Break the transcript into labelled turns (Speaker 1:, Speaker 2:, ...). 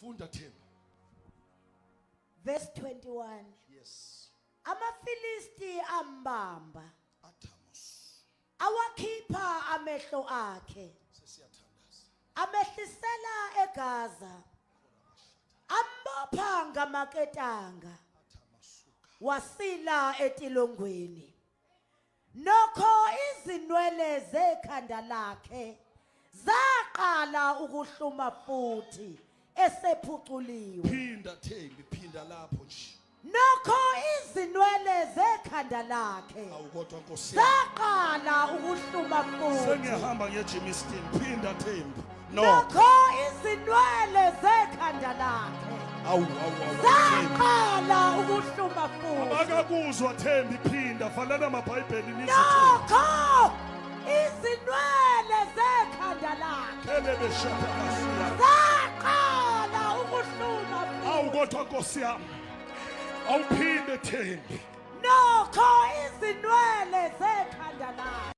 Speaker 1: Funda Thembi.
Speaker 2: Verse 21.
Speaker 1: Yes.
Speaker 2: Amafilisti ambamba.
Speaker 1: Athamos.
Speaker 2: Awakhipha amehlo akhe.
Speaker 1: Sesiyathandaza.
Speaker 2: Amehlisela eGaza. Ambopha ngamaketanga. Wasila etilongweni. Nokho izinwele zekhanda lakhe zaqala ukuhluma futhi esephuculiwe.
Speaker 1: Phinda Thembi, phinda lapho nje.
Speaker 2: Nokho izinwele zekhanda lakhe
Speaker 1: Awukodwa Nkosi yami.
Speaker 2: zaqala ukuhluma futhi.
Speaker 1: Sengiyahamba ngeJimistin, phinda Thembi. No.
Speaker 2: Nokho izinwele zekhanda lakhe
Speaker 1: Thembi.
Speaker 2: zaqala ukuhluma futhi.
Speaker 1: Akakuzwa Thembi, phinda fanele amaBhayibheli nizithi.
Speaker 2: Nokho izinwele zekhanda lakhe
Speaker 1: Kelebe shata kasiya.
Speaker 2: zaqala ukuhluma futhi.
Speaker 1: Awukodwa Nkosi yami. Awuphinde Thembi.
Speaker 2: Nokho izinwele zekhanda lakhe